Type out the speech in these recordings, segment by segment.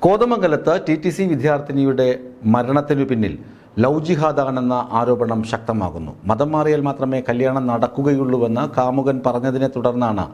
കോതമംഗലത്ത് TTC വിദ്യാർത്ഥിനിയുടെ മരണത്തിനു പിന്നിൽ ലവ് ജിഹാദാണെന്ന ആരോപണം ശക്തമാകുന്നു. മതം മാറിയാൽ മാത്രമേ കല്യാണം നടക്കുകയുള്ളൂവെന്ന് കാമുകൻ പറഞ്ഞതിനെ തുടർന്നാണ്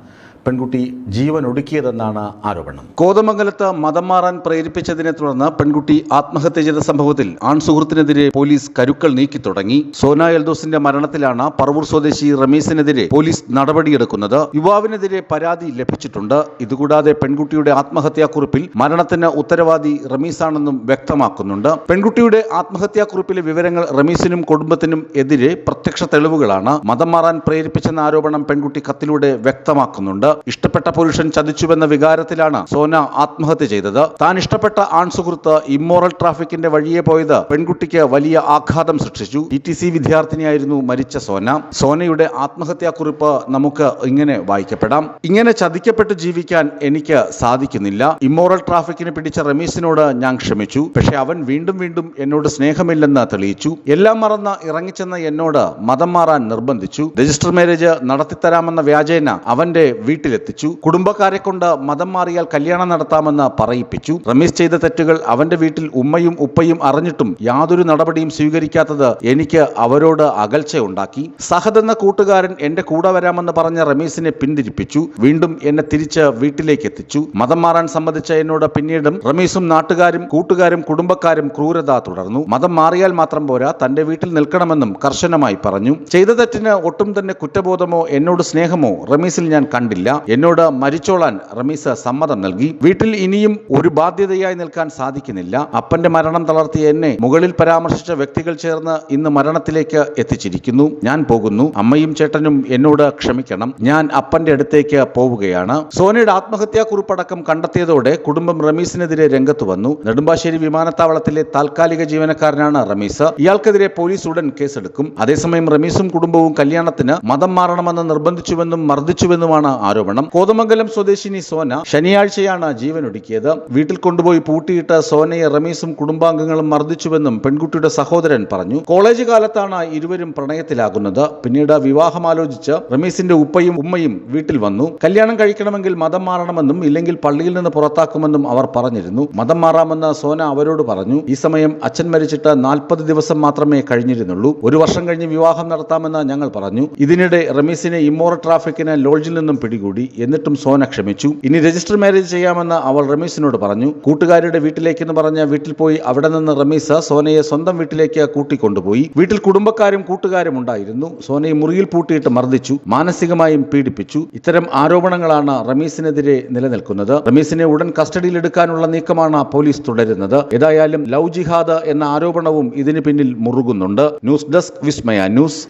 പെൺകുട്ടി ജീവൻ ഒടുക്കിയതെന്നാണ് ആരോപണം. കോതമംഗലത്ത് മതം മാറാൻ പ്രേരിപ്പിച്ചതിനെ തുടർന്ന് പെൺകുട്ടി ആത്മഹത്യ ചെയ്ത സംഭവത്തിൽ ആൺസുഹൃത്തിനെതിരെ പോലീസ് കരുക്കൾ നീക്കി തുടങ്ങി. സോന എൽദോസിന്റെ മരണത്തിലാണ് പറവൂർ സ്വദേശി റമീസിനെതിരെ പോലീസ് നടപടിയെടുക്കുന്നത്. യുവാവിനെതിരെ പരാതി ലഭിച്ചിട്ടുണ്ട്. ഇതുകൂടാതെ പെൺകുട്ടിയുടെ ആത്മഹത്യാക്കുറിപ്പിൽ മരണത്തിന് ഉത്തരവാദി റമീസാണെന്നും വ്യക്തമാക്കുന്നുണ്ട്. പെൺകുട്ടിയുടെ ആത്മഹത്യാക്കുറിപ്പിലെ വിവരങ്ങൾ റമീസിനും കുടുംബത്തിനും എതിരെ പ്രത്യക്ഷ തെളിവുകളാണ്. മതം മാറാൻ പ്രേരിപ്പിച്ചെന്ന ആരോപണം പെൺകുട്ടി കത്തിലൂടെ വ്യക്തമാക്കുന്നുണ്ട്. ഇഷ്ടപ്പെട്ട പുരുഷൻ ചതിച്ചുവെന്ന വികാരത്തിലാണ് സോന ആത്മഹത്യ ചെയ്തത്. താൻ ഇഷ്ടപ്പെട്ട ആൺസുഹൃത്ത് ഇമ്മോറൽ ട്രാഫിക്കിന്റെ വഴിയെ പോയത് പെൺകുട്ടിക്ക് വലിയ ആഘാതം സൃഷ്ടിച്ചു. TTC വിദ്യാർത്ഥിനിയായിരുന്നു മരിച്ച സോന. സോനയുടെ ആത്മഹത്യാക്കുറിപ്പ് നമുക്ക് ഇങ്ങനെ വായിക്കപ്പെടാം. ഇങ്ങനെ ചതിക്കപ്പെട്ട് ജീവിക്കാൻ എനിക്ക് സാധിക്കുന്നില്ല. ഇമ്മോറൽ ട്രാഫിക്കിന് പിടിച്ച റമീസിനോട് ഞാൻ ക്ഷമിച്ചു. പക്ഷെ അവൻ വീണ്ടും വീണ്ടും എന്നോട് സ്നേഹമില്ലെന്ന് തെളിയിച്ചു. എല്ലാം മറന്ന് ഇറങ്ങിച്ചെന്ന എന്നോട് മതം മാറാൻ നിർബന്ധിച്ചു. രജിസ്റ്റർ മാരേജ് നടത്തിത്തരാമെന്ന വ്യാജേന അവന്റെ വീട്ടിലെത്തിച്ചു. കുടുംബക്കാരെ കൊണ്ട് മതം മാറിയാൽ കല്യാണം നടത്താമെന്ന് പറയിപ്പിച്ചു. റമീസ് ചെയ്ത തെറ്റുകൾ അവന്റെ വീട്ടിൽ ഉമ്മയും ഉപ്പയും അറിഞ്ഞിട്ടും യാതൊരു നടപടിയും സ്വീകരിക്കാത്തത് എനിക്ക് അവരോട് അകൽച്ചയുണ്ടാക്കി. സഹദ് എന്ന കൂട്ടുകാരൻ എന്റെ കൂടെ വരാമെന്ന് പറഞ്ഞ റമീസിനെ പിന്തിരിപ്പിച്ചു. വീണ്ടും എന്നെ തിരിച്ച് വീട്ടിലേക്ക് എത്തിച്ചു. മതം മാറാൻ സമ്മതിച്ച എന്നോട് പിന്നീടും റമീസും നാട്ടുകാരും കൂട്ടുകാരും കുടുംബക്കാരും ക്രൂരത തുടർന്നു. മതം മാറിയാൽ മാത്രം പോരാ, തന്റെ വീട്ടിൽ നിൽക്കണമെന്നും കർശനമായി പറഞ്ഞു. ചെയ്ത തെറ്റിന് ഒട്ടും തന്നെ കുറ്റബോധമോ എന്നോട് സ്നേഹമോ റമീസിൽ ഞാൻ കണ്ടില്ല. എന്നോട് മരിച്ചോളാൻ റമീസ് സമ്മതം നൽകി. വീട്ടിൽ ഇനിയും ഒരു ബാധ്യതയായി നിൽക്കാൻ സാധിക്കുന്നില്ല. അപ്പന്റെ മരണം തളർത്തിയ എന്നെ മുകളിൽ പരാമർശിച്ച വ്യക്തികൾ ചേർന്ന് ഇന്ന് മരണത്തിലേക്ക് എത്തിച്ചിരിക്കുന്നു. ഞാൻ പോകുന്നു. അമ്മയും ചേട്ടനും എന്നോട് ക്ഷമിക്കണം. ഞാൻ അപ്പന്റെ അടുത്തേക്ക് പോവുകയാണ്. സോനയുടെ ആത്മഹത്യാക്കുറിപ്പടക്കം കണ്ടെത്തിയതോടെ കുടുംബം റമീസിനെതിരെ രംഗത്ത് വന്നു. നെടുമ്പാശ്ശേരി വിമാനത്താവളത്തിലെ താൽക്കാലിക ജീവനക്കാരനാണ് റമീസ്. ഇയാൾക്കെതിരെ പോലീസ് ഉടൻ കേസെടുക്കും. അതേസമയം റമീസും കുടുംബവും കല്യാണത്തിന് മതം മാറണമെന്ന് നിർബന്ധിച്ചുവെന്നും മർദ്ദിച്ചുവെന്നുമാണ് ആരോപണം. കോതമംഗലം സ്വദേശിനി സോന ശനിയാഴ്ചയാണ് ജീവനൊടുക്കിയത്. വീട്ടിൽ കൊണ്ടുപോയി പൂട്ടിയിട്ട് സോനയെ റമീസും കുടുംബാംഗങ്ങളും മർദ്ദിച്ചുവെന്നും പെൺകുട്ടിയുടെ സഹോദരൻ പറഞ്ഞു. കോളേജ് കാലത്താണ് ഇരുവരും പ്രണയത്തിലാകുന്നത്. പിന്നീട് വിവാഹം ആലോചിച്ച് റമീസിന്റെ ഉപ്പയും ഉമ്മയും വീട്ടിൽ വന്നു. കല്യാണം കഴിക്കണമെങ്കിൽ മതം മാറണമെന്നും ഇല്ലെങ്കിൽ പള്ളിയിൽ നിന്ന് പുറത്താക്കുമെന്നും അവർ പറഞ്ഞിരുന്നു. മതം മാറാമെന്ന് സോന അവരോട് പറഞ്ഞു. ഈ സമയം അച്ഛൻ മരിച്ചിട്ട് 40 ദിവസം മാത്രമേ കഴിഞ്ഞിരുന്നുള്ളൂ. 1 വർഷം കഴിഞ്ഞ് വിവാഹം നടത്താമെന്ന് ഞങ്ങൾ പറഞ്ഞു. ഇതിനിടെ റമീസിനെ ഇമ്മോറൽ ട്രാഫിക്കിന് ലോഡ്ജിൽ നിന്നും പിടികൂടി. എന്നിട്ടും സോന ക്ഷമിച്ചു. ഇനി രജിസ്റ്റർ മാരേജ് ചെയ്യാമെന്ന് അവൾ റമീസിനോട് പറഞ്ഞു. കൂട്ടുകാരുടെ വീട്ടിലേക്കെന്ന് പറഞ്ഞ് വീട്ടിൽ പോയി അവിടെ നിന്ന് റമീസ് സോനയെ സ്വന്തം വീട്ടിലേക്ക് കൂട്ടിക്കൊണ്ടുപോയി. വീട്ടിൽ കുടുംബക്കാരും കൂട്ടുകാരും ഉണ്ടായിരുന്നു. സോനയെ മുറിയിൽ പൂട്ടിയിട്ട് മർദ്ദിച്ചു, മാനസികമായും പീഡിപ്പിച്ചു. ഇത്തരം ആരോപണങ്ങളാണ് റമീസിനെതിരെ നിലനിൽക്കുന്നത്. റമീസിനെ ഉടൻ കസ്റ്റഡിയിൽ എടുക്കാനുള്ള നീക്കമാണ് പോലീസ് തുടരുന്നത്. ഏതായാലും ലവ് ജിഹാദ് എന്ന ആരോപണവും ഇതിന് പിന്നിൽ മുറുകുന്നുണ്ട്. ന്യൂസ് ഡെസ്ക് വിസ്മയ ന്യൂസ്.